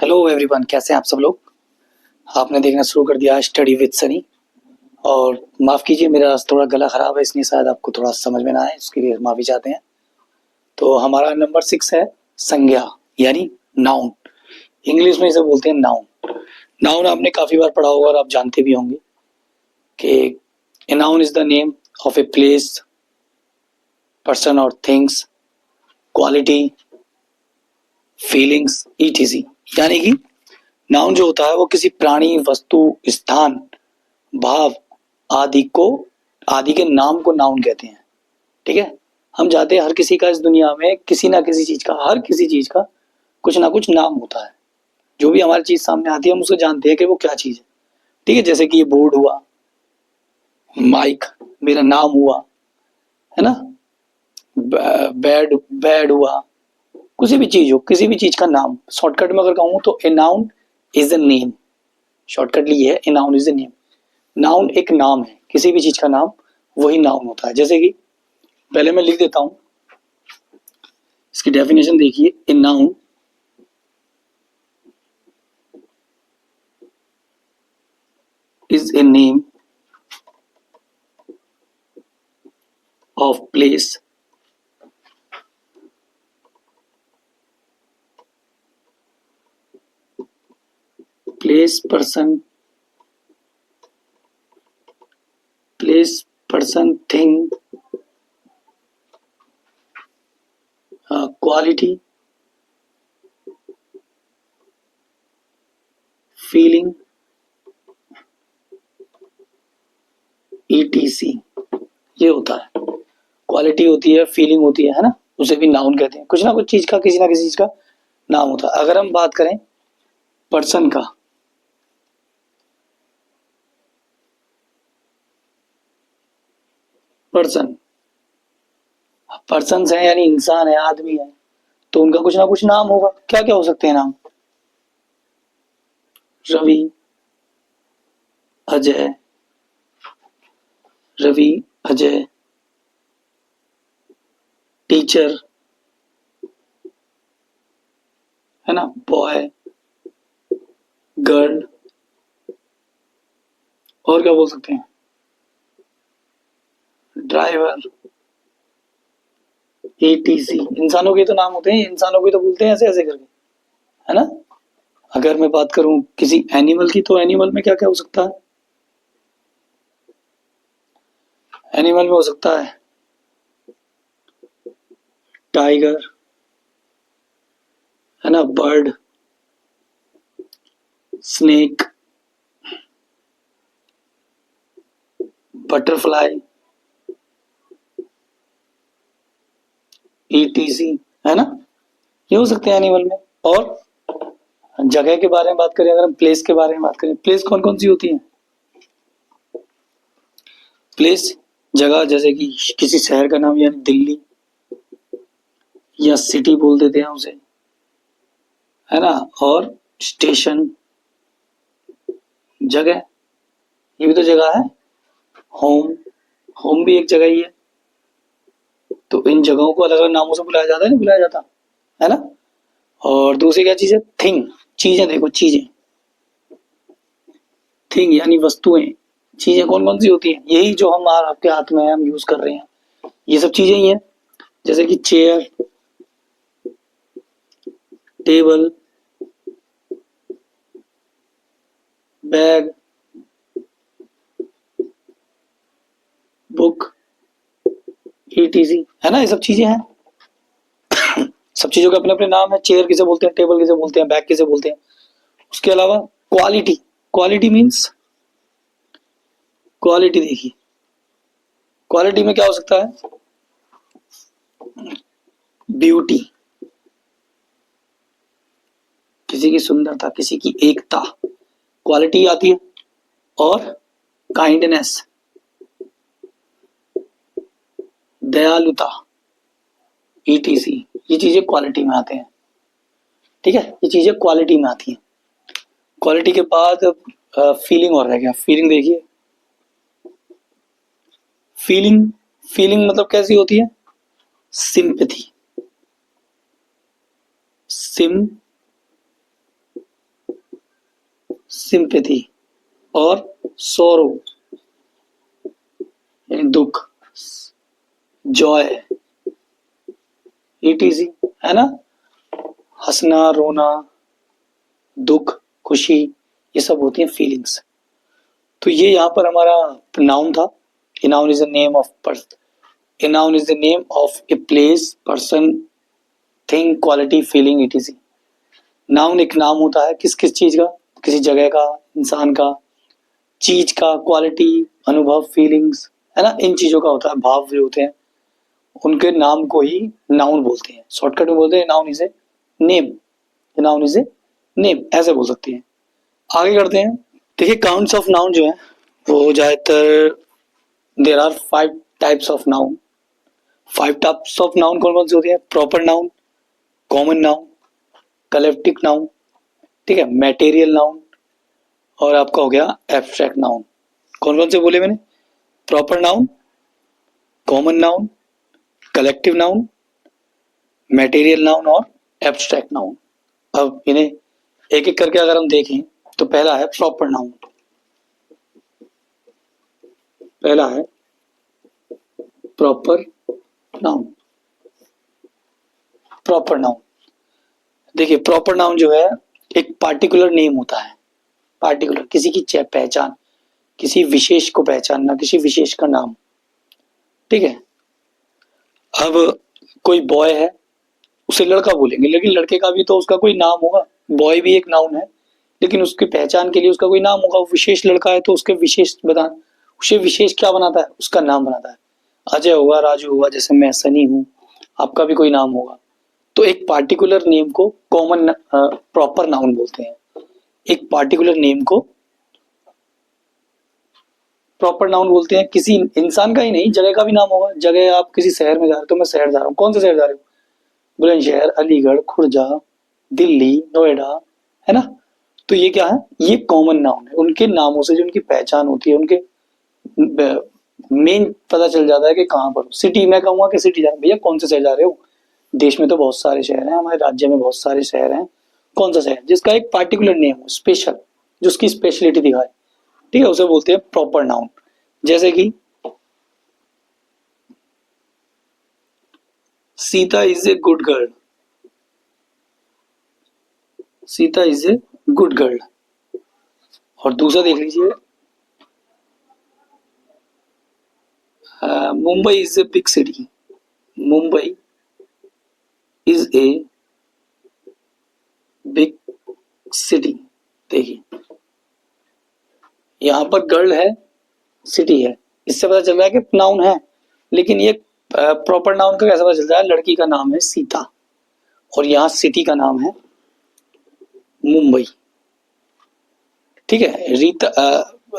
Hello everyone, कैसे हैं आप सब लोग। आपने देखना शुरू कर दिया स्टडी विद सनी। और माफ़ कीजिए, मेरा थोड़ा गला ख़राब है, इसलिए शायद आपको थोड़ा समझ में ना आए, उसके लिए माफ़ी चाहते हैं। तो हमारा नंबर 6 है संज्ञा, यानी नाउन। इंग्लिश में इसे बोलते हैं नाउन। नाउन आपने काफ़ी बार पढ़ा होगा और आप जानते भी होंगे कि a noun is the name of a place, person और थिंग्स, क्वालिटी, फीलिंग्स ईटीसी। यानी कि नाउन जो होता है वो किसी प्राणी, वस्तु, स्थान, भाव आदि को आदि के नाम को नाउन कहते हैं। ठीक है। हम जाते हैं, हर किसी का इस दुनिया में किसी ना किसी चीज का, हर किसी चीज का कुछ ना कुछ नाम होता है। जो भी हमारी चीज सामने आती है हम उसे जानते हैं कि वो क्या चीज है। ठीक है, जैसे कि ये बोर्ड हुआ, माइक मेरा नाम हुआ, है ना। बेड बेड हुआ, किसी भी चीज हो, किसी भी चीज का नाम। शॉर्टकट में अगर कहूँ तो a noun is a name. Shortcut ली है, a noun is a name. Noun एक नाम है, किसी भी चीज का नाम वही नाउन होता है। जैसे कि पहले मैं लिख देता हूं, इसकी डेफिनेशन देखिए। ए noun is a name of place, person, thing, quality, feeling, etc. ये होता है, क्वालिटी होती है, फीलिंग होती है ना, उसे भी नाउन कहते हैं। कुछ ना कुछ चीज का, किसी ना किसी चीज का नाम होता है। अगर हम बात करें पर्सन का, पर्सन पर्सन है यानी इंसान है, आदमी है, तो उनका कुछ ना कुछ नाम होगा। क्या क्या हो सकते हैं नाम? रवि, अजय, रवि, अजय, टीचर, है ना, बॉय, गर्ल, और क्या बोल सकते हैं, ड्राइवर, एटीसी। इंसानों के तो नाम होते हैं, इंसानों के तो बोलते हैं ऐसे ऐसे करके, है ना। अगर मैं बात करूं किसी एनिमल की, तो एनिमल में क्या क्या हो सकता है? एनिमल में हो सकता है टाइगर, है ना, बर्ड, स्नेक, बटरफ्लाई, ईटीसी, है ना। ये हो सकते हैं एनिमल में। और जगह के बारे में बात करें, अगर हम प्लेस के बारे में बात करें, प्लेस कौन कौन सी होती है? प्लेस जगह, जैसे कि किसी शहर का नाम, यानी दिल्ली, या सिटी बोल देते हैं उसे, है ना। और स्टेशन, जगह, ये भी तो जगह है। होम, होम भी एक जगह ही है। तो इन जगहों को अलग अलग नामों से बुलाया जाता है, नहीं बुलाया जाता, है ना। और दूसरी क्या चीज है? थिंग, चीजें। देखो चीजें, थिंग यानी वस्तुएं। चीजें कौन कौन सी होती हैं? यही जो हम आपके हाथ में है, हम यूज कर रहे हैं, ये सब चीजें ही हैं। जैसे कि chair, table, bag, book, etc, है ना। ये सब चीजें हैं। सब चीजों के अपने अपने नाम है। चेयर किसे बोलते हैं, टेबल किसे बोलते हैं, बैग किसे बोलते हैं। उसके अलावा क्वालिटी, क्वालिटी मीन्स, क्वालिटी देखिए, क्वालिटी में क्या हो सकता है? ब्यूटी, किसी की सुंदरता, किसी की एकता, क्वालिटी आती है। और काइंडनेस, दयालुता, ईटीसी, ये चीजें क्वालिटी में आते हैं। ठीक है, ये चीजें क्वालिटी में आती हैं। क्वालिटी के बाद फीलिंग और रह गया। फीलिंग देखिए, फीलिंग, फीलिंग मतलब कैसी होती है? सिंपैथी, सिम सिंपैथी, और सोरो यानी दुख, जॉय, ईटीसी, है ना। हंसना, रोना, दुख, खुशी, ये सब होती है फीलिंग्स। तो ये यहाँ पर हमारा नाउन था। ए noun is the name of person, A noun is the name of a place, person, thing, quality, feeling, etc. Noun एक नाम होता है किस किस चीज का, किसी जगह का, इंसान का, चीज का, क्वालिटी, अनुभव, फीलिंग्स, है ना, इन चीजों का होता है, भाव जो होते हैं उनके नाम को ही नाउन बोलते हैं। शॉर्टकट में बोलते हैं noun is a name, noun is a name, ऐसे बोल सकते हैं। आगे करते हैं। देखिए काउंट्स ऑफ नाउन जो है वो ज्यादातर, there are 5 types of noun. 5 types of noun कौन कौन से होते हैं? Proper noun, common noun, collective noun, ठीक है, मैटेरियल नाउन, और आपका हो गया एब्स्ट्रैक्ट नाउन। कौन कौन से बोले मैंने? Proper noun, common noun, collective noun, material noun और एब्स्ट्रैक्ट नाउन। अब इन्हें एक एक करके अगर हम देखें तो पहला है प्रॉपर नाउन। पहला है प्रॉपर नाउन। प्रॉपर नाउन, देखिए प्रॉपर नाउन जो है एक पार्टिकुलर नेम होता है। पार्टिकुलर, किसी की पहचान, किसी विशेष को पहचानना, किसी विशेष का नाम, ठीक है। अब कोई बॉय है, उसे लड़का बोलेंगे, लेकिन लड़के का भी तो उसका कोई नाम होगा। बॉय भी एक नाउन है, लेकिन उसकी पहचान के लिए उसका कोई नाम होगा। वो विशेष लड़का है तो उसके विशेष बता, उसे विशेष क्या बनाता है? उसका नाम बनाता है। अजय होगा, राजू होगा, जैसे मैं सनी हूँ, आपका भी कोई नाम होगा। तो एक पार्टिकुलर नेम को कॉमन प्रॉपर नाउन बोलते हैं। एक पार्टिकुलर नेम को प्रॉपर नाउन बोलते हैं। किसी इंसान का ही नहीं, जगह का भी नाम होगा। जगह, आप किसी शहर में जा रहे हो तो मैं शहर जा रहा हूँ, कौन से शहर जा रहे हो? बुलंदशहर, अलीगढ़, खुर्जा, दिल्ली, नोएडा, है ना। तो ये क्या है? ये कॉमन नाउन है। उनके नामों से जो उनकी पहचान होती है, उनके मेन पता चल जाता है कि कहाँ पर। सिटी, मैं कहूंगा कि सिटी जा रहे, भैया कौन से शहर जा रहे हो? देश में तो बहुत सारे शहर हैं, हमारे राज्य में बहुत सारे शहर हैं, कौन सा शहर? जिसका एक पार्टिकुलर नेम हो, स्पेशल, जो उसकी स्पेशलिटी दिखाए, ठीक है, उसे बोलते हैं प्रॉपर नाउन। जैसे कि Sita is a good girl. Sita is a good girl. और दूसरा देख लीजिए, Mumbai is a big city. Mumbai is a big city. देखिए यहां पर गर्ल है, सिटी है, इससे पता चल रहा है कि नाउन है। लेकिन ये प्रॉपर नाउन का कैसे पता चलता है? लड़की का नाम है सीता और यहाँ सिटी का नाम है मुंबई, ठीक है।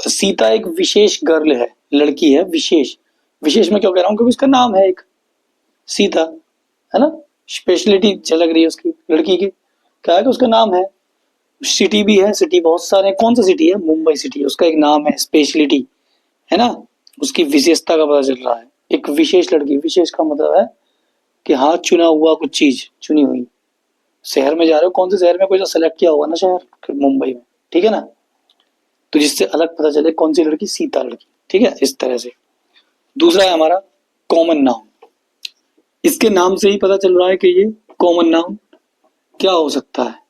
सीता एक विशेष गर्ल है, लड़की है, विशेष। विशेष में क्यों कह रहा हूँ? क्योंकि उसका नाम है एक सीता, है ना। स्पेशलिटी झलक रही है उसकी, लड़की की, क्या है कि उसका नाम है। सिटी भी है, सिटी बहुत सारे हैं। कौन सा सिटी है? मुंबई सिटी, उसका एक नाम है, स्पेशलिटी, है ना। उसकी विशेषता का पता चल रहा है। एक विशेष लड़की, विशेष का मतलब है कि हाँ चुना हुआ कुछ चीज, चुनी हुई। शहर में जा रहे हो, कौन से शहर में कोई सा सेलेक्ट किया होगा ना शहर, मुंबई में, ठीक है ना। तो जिससे अलग पता चले कौन सी लड़की, सीता लड़की, ठीक है, इस तरह से। दूसरा है हमारा कॉमन नाउन। इसके नाम से ही पता चल रहा है कि ये कॉमन नाउन क्या हो सकता है।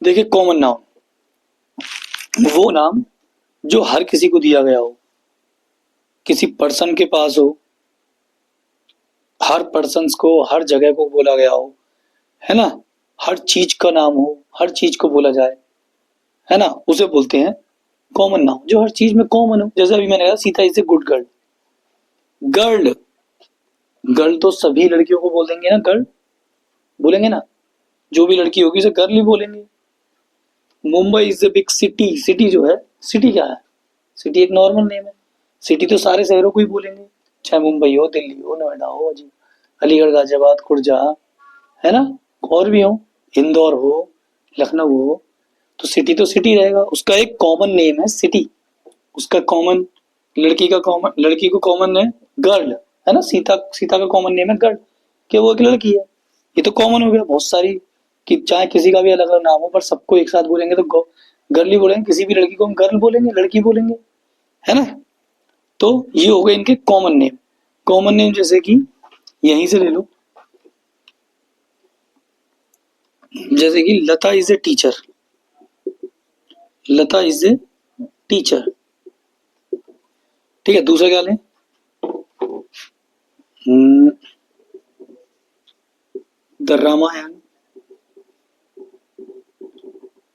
देखिए कॉमन नाउन वो नाम जो हर किसी को दिया गया हो, किसी पर्सन के पास हो, हर पर्सन्स को, हर जगह को बोला गया हो, है ना। हर चीज का नाम हो, हर चीज को बोला जाए, है ना, उसे बोलते हैं कॉमन नाउन। जो हर चीज में कॉमन हो। जैसे अभी मैंने कहा Sita is a good girl. Girl, girl तो सभी लड़कियों को बोल देंगे ना, गर्ल बोलेंगे ना, जो भी लड़की होगी उसे गर्ल ही बोलेंगे। Mumbai is a big city. City जो है, सिटी क्या है? सिटी एक नॉर्मल नेम है। सिटी तो सारे शहरों को ही बोलेंगे, चाहे मुंबई हो, दिल्ली हो, नोएडा हो, जी, अलीगढ़, गाजियाबाद, खुर्जा, है ना, और भी हो, इंदौर हो, लखनऊ हो। तो सिटी रहेगा। उसका एक कॉमन नेम है सिटी। उसका कॉमन, लड़की का कॉमन, लड़की को कॉमन है गर्ल, है ना। सीता, सीता का कॉमन नेम है गर्ल, कि वो एक लड़की है। ये तो कॉमन हो गया। बहुत सारी कि चाहे किसी का भी अलग अलग नाम हो पर सबको एक साथ बोलेंगे तो गर्ल ही बोलेंगे, किसी भी लड़की को हम गर्ल बोलेंगे, लड़की बोलेंगे, है ना। तो ये हो गए इनके कॉमन नेम। कॉमन नेम जैसे कि यहीं से ले लो, जैसे कि Lata is a teacher, Lata is a teacher, ठीक है। दूसरा क्या लें, the Ramayana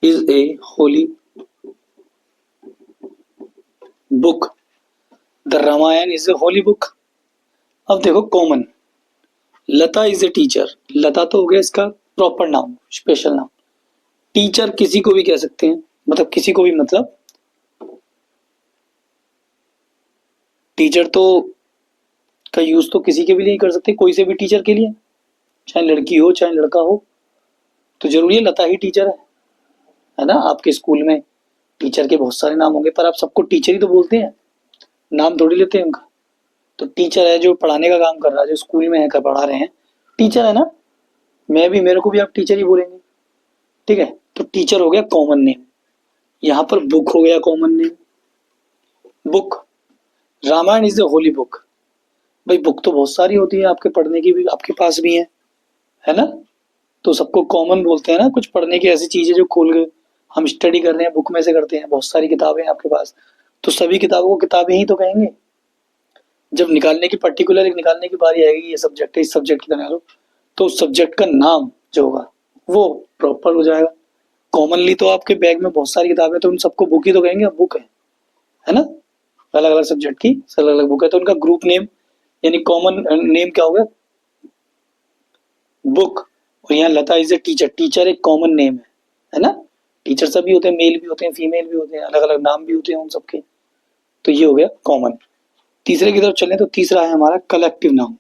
is a holy book, the Ramayana is a holy book. अब देखो common, Lata is a teacher, Lata तो हो गया इसका प्रॉपर नाम, स्पेशल नाम। टीचर किसी को भी कह सकते हैं, मतलब किसी को भी, मतलब टीचर तो का यूज तो किसी के भी लिए कर सकते हैं, कोई से भी टीचर के लिए, चाहे लड़की हो चाहे लड़का हो, तो जरूरी है लता ही टीचर है ना। आपके स्कूल में टीचर के बहुत सारे नाम होंगे पर आप सबको टीचर ही तो बोलते हैं, नाम थोड़ी लेते हैं उनका। तो टीचर है जो पढ़ाने का काम कर रहा है, जो स्कूल में है कर पढ़ा रहे हैं, टीचर है ना। मेरे को भी आप टीचर ही बोलेंगे, ठीक है। तो टीचर हो गया कॉमन नेम। यहाँ पर बुक हो गया common name, book. Ramayana is the holy book, भाई बुक तो बहुत सारी होती है आपके पढ़ने की भी, आपके पास भी है ना। तो सबको कॉमन बोलते हैं ना, कुछ पढ़ने की ऐसी चीजें जो खोल के हम स्टडी कर रहे हैं बुक में से करते हैं, बहुत सारी किताबें हैं आपके पास, तो सभी किताबों को किताबें ही तो कहेंगे। जब निकालने की पर्टिकुलर एक निकालने की बारी आएगी, ये सब्जेक्ट है, इस सब्जेक्ट की निकालो, तो उस सब्जेक्ट का नाम जो होगा वो प्रॉपर हो जाएगा। कॉमनली तो आपके बैग में बहुत सारी किताबें, तो उन सबको बुक ही तो कहेंगे, अब बुक है ना। अलग अलग सब्जेक्ट की अलग अलग बुक है, तो उनका ग्रुप नेम यानी कॉमन नेम क्या होगा, बुक। और यहाँ लता इज ए टीचर, टीचर एक कॉमन नेम है ना। टीचर सभी होते हैं, मेल भी होते हैं, फीमेल भी होते हैं, अलग अलग नाम भी होते हैं उन सबके। तो ये हो गया कॉमन। तीसरे की तरफ चलें तो तीसरा है हमारा collective noun.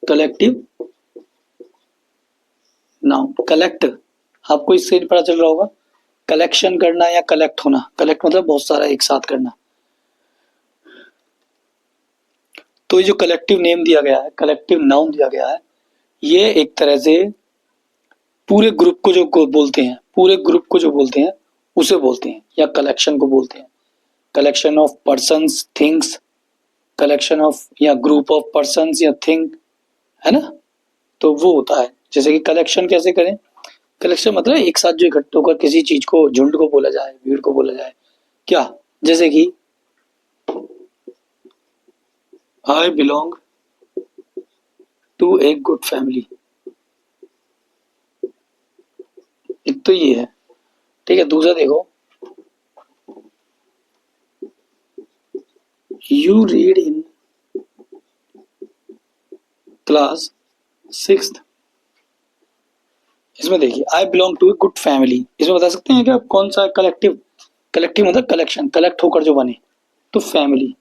Collective noun, collect, आपको इससे पता चल रहा होगा, कलेक्शन करना या कलेक्ट होना। कलेक्ट मतलब बहुत सारा एक साथ करना। तो ये जो कलेक्टिव नेम दिया गया है, कलेक्टिव नाउन दिया गया है, ये एक तरह से पूरे ग्रुप को जो बोलते हैं, पूरे ग्रुप को जो बोलते हैं उसे बोलते हैं, या कलेक्शन को बोलते हैं। Collection of persons, things, collection of या ग्रुप ऑफ पर्सन्स या थिंग, है ना। तो वो होता है, जैसे कि कलेक्शन कैसे करें, कलेक्शन मतलब एक साथ जो इकट्ठा होकर किसी चीज को, झुंड को बोला जाए, भीड़ को बोला जाए, क्या, जैसे कि I belong to a good family, एक तो ये है, ठीक है। दूसरा देखो, you read in class 6th, इसमें देखिए I belong to a good family, इसमें बता सकते हैं क्या कौन सा कलेक्टिव, कलेक्टिव मतलब कलेक्शन, कलेक्ट होकर जो बने, तो फैमिली।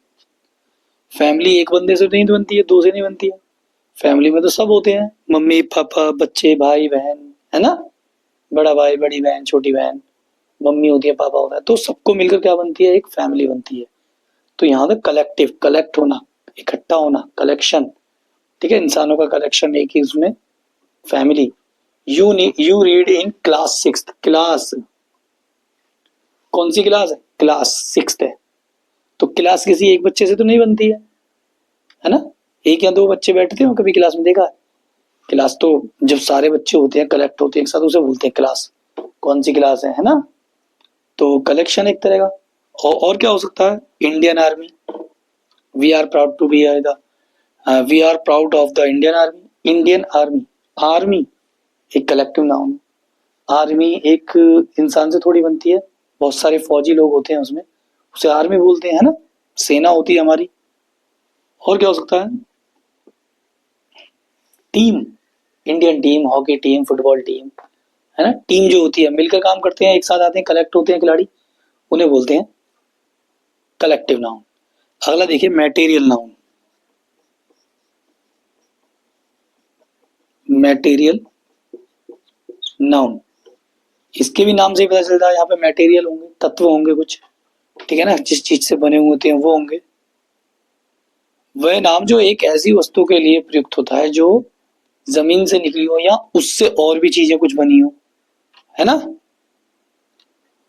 फैमिली एक बंदे से नहीं बनती है, दो से नहीं बनती है, फैमिली में तो सब होते हैं, मम्मी पापा बच्चे भाई बहन, है ना, बड़ा भाई बड़ी बहन छोटी बहन, मम्मी होती है पापा होता है, तो सबको मिलकर क्या बनती है, एक फैमिली बनती है। तो यहाँ पे कलेक्टिव, कलेक्ट होना, इकट्ठा होना, कलेक्शन, ठीक है, इंसानों का कलेक्शन एक ही उसमें family. You read in class 6th, class कौन सी क्लास है, क्लास 6th है। तो क्लास किसी एक बच्चे से तो नहीं बनती है ना। एक या दो बच्चे बैठते हो कभी क्लास में देखा है? क्लास तो जब सारे बच्चे होते हैं, कलेक्ट होते हैं एक साथ, उसे बोलते हैं क्लास। कौन सी क्लास है ना। तो कलेक्शन एक तरह का। और क्या हो सकता है, Indian army, we are proud to be the, we are proud of the Indian army, Indian army, army एक कलेक्टिव नाउन है। आर्मी एक इंसान से थोड़ी बनती है, बहुत सारे फौजी लोग होते हैं उसमें, उसे आर्मी बोलते हैं, है ना, सेना होती है हमारी। और क्या हो सकता है, team, Indian team, hockey team, football team, है ना, टीम जो होती है मिलकर काम करते हैं, एक साथ आते हैं, कलेक्ट होते हैं खिलाड़ी, उन्हें बोलते हैं कलेक्टिव नाउन। अगला देखिए मैटेरियल नाउन, मैटेरियल नाउन, इसके भी नाम से ही पता चलता है, यहाँ पे मैटेरियल होंगे, तत्व होंगे कुछ, ठीक है ना, जिस चीज से बने हुए होते हैं वो होंगे। वह नाम जो एक ऐसी वस्तु के लिए प्रयुक्त होता है जो जमीन से निकली हो या उससे और भी चीजें कुछ बनी हो, है ना,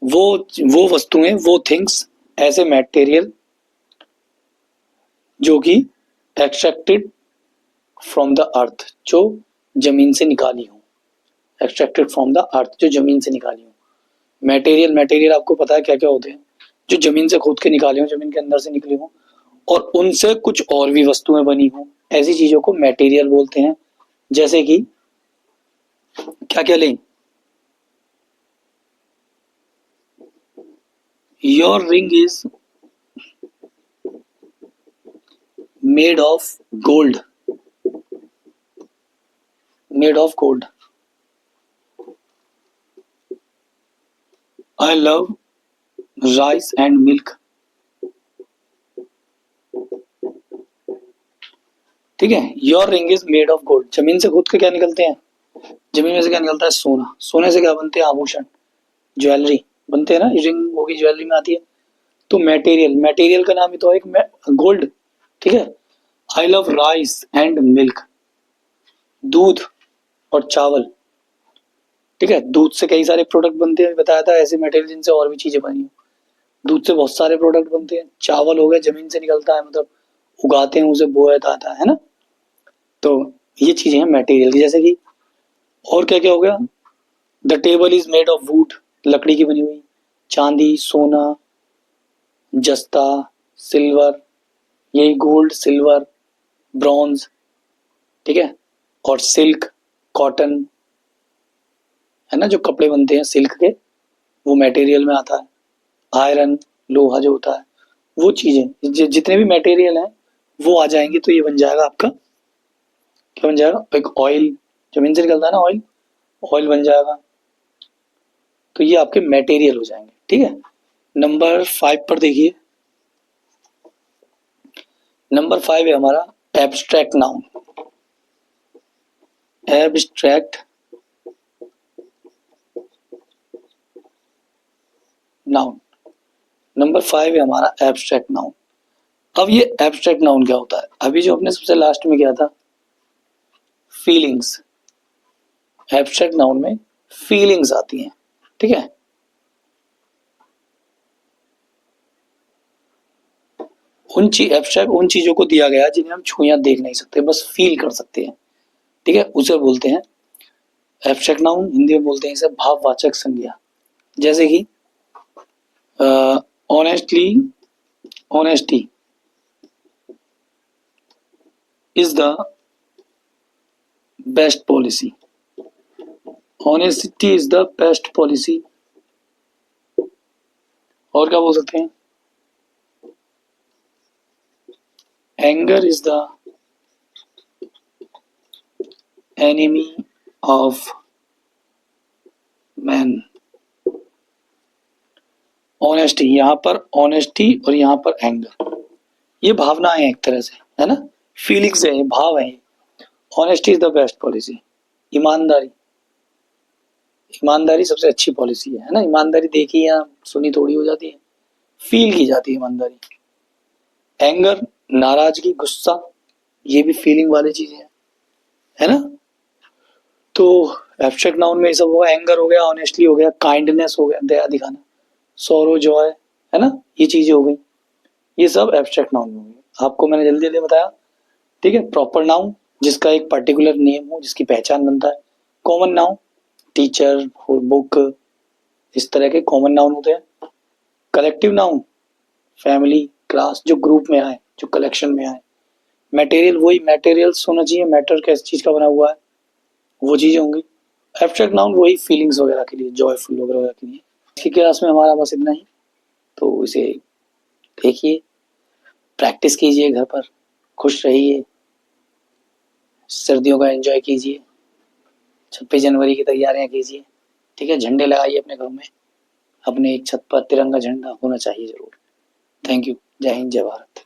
वो वस्तुएं, वो थिंग्स, ऐसे मटेरियल जो कि एक्सट्रैक्टेड फ्रॉम द अर्थ, जो जमीन से निकाली हो, एक्सट्रैक्टेड फ्रॉम द अर्थ, जो जमीन से निकाली हो। मटेरियल, मटेरियल आपको पता है क्या क्या होते हैं, जो जमीन से खोद के निकाले हो, जमीन के अंदर से निकले हो, और उनसे कुछ और भी वस्तुएं बनी हो, ऐसी चीजों को मटेरियल बोलते हैं। जैसे कि क्या क्या लें, your ring is made of gold, made of gold. I love rice and milk. ठीक है, your ring is made of gold, जमीन से खोद के क्या निकलते हैं, जमीन में से क्या निकलता है, सोना। सोने से क्या बनते हैं, आभूषण, ज्वेलरी बनते हैं ना, रिंग होगी ज्वेलरी में आती है। तो मटेरियल, मटेरियल का नाम ही तो है एक गोल्ड। ठीक है, I love rice and milk, दूध और चावल। ठीक है, दूध से कई सारे प्रोडक्ट बनते हैं, बताया था, ऐसे मटेरियल जिनसे और भी चीजें बनी हो। दूध से बहुत सारे प्रोडक्ट बनते हैं। चावल हो गया, जमीन से निकलता है, मतलब उगाते हैं उसे, बोया जाता है ना। तो ये चीजें हैं मटेरियल की। जैसे कि और क्या क्या हो गया, the table is made of would, लकड़ी की बनी हुई। चांदी, सोना, जस्ता, सिल्वर, यही गोल्ड, सिल्वर, ब्रॉन्ज। ठीक है, और सिल्क, कॉटन, है ना, जो कपड़े बनते हैं सिल्क के, वो मटेरियल में आता है। आयरन, लोहा जो होता है, वो चीजें, जितने भी मटेरियल हैं वो आ जाएंगे, तो ये बन जाएगा आपका, क्या बन जाएगा, एक ऑयल, जमीन से निकलता है ना ऑयल, ऑयल बन जाएगा। तो ये आपके मटेरियल हो जाएंगे। ठीक है, नंबर 5 पर देखिए, नंबर 5 है हमारा abstract noun. Abstract noun, number 5 है हमारा एब्स्ट्रैक्ट नाउन। अब ये एब्स्ट्रैक्ट नाउन क्या होता है, अभी जो अपने सबसे लास्ट में किया था, फीलिंग्स। एब्स्ट्रैक्ट नाउन में फीलिंग्स आती हैं। ठीक है, एब्स्ट्रैक्ट उन चीजों को दिया गया जिन्हें हम छू या देख नहीं सकते, बस फील कर सकते हैं। ठीक है, उसे बोलते हैं एब्स्ट्रैक्ट नाउन, हिंदी में बोलते हैं इसे भाववाचक संज्ञा। जैसे कि honestly, honesty is the best policy, honesty is the best policy. और क्या बोल सकते हैं, anger is the enemy of man. Honesty, यहाँ पर ऑनेस्टी और यहाँ पर एंगर, ये भावनाएं हैं एक तरह से, है ना, फीलिंग्स है, भाव है। Honesty is the best policy, ईमानदारी, ईमानदारी सबसे अच्छी पॉलिसी है ना। ईमानदारी देखी या सुनी थोड़ी हो जाती है, फील की जाती है ईमानदारी। एंगर, नाराजगी, गुस्सा, ये भी फीलिंग वाली चीजें हैं, है ना। तो एब्स्ट्रैक्ट नाउन में ये सब हुआ, एंगर हो गया, ऑनेस्टली हो गया, काइंडनेस हो गया, दया दिखाना, सोरो, जॉय, है ना, ये चीजें हो गई। ये सब एब्स्ट्रैक्ट नाउन में हो गई, आपको मैंने जल्दी जल्दी बताया। ठीक है, प्रॉपर नाउन जिसका एक पर्टिकुलर नेम हो, जिसकी पहचान बनता है। कॉमन नाउन, टीचर, बुक, इस तरह के कॉमन नाउन होते हैं। कलेक्टिव नाउन, फैमिली, क्लास, जो ग्रुप में आए, जो कलेक्शन में आए। मटेरियल, वही मटेरियल्स होना चाहिए, मैटर किस चीज का बना हुआ है, वो चीजें होंगी। एब्स्ट्रैक्ट नाउन वही फीलिंग्स वगैरह के लिए, जॉयफुल वगैरह के लिए। आज की क्लास में हमारा बस इतना ही, तो इसे देखिए, प्रैक्टिस कीजिए घर पर, खुश रहिए, सर्दियों का एंजॉय कीजिए, 26 जनवरी की तैयारियां कीजिए। ठीक है, झंडे लगाइए अपने घरों में, अपने एक छत पर तिरंगा झंडा होना चाहिए जरूर। थैंक यू, जय हिंद, जय भारत।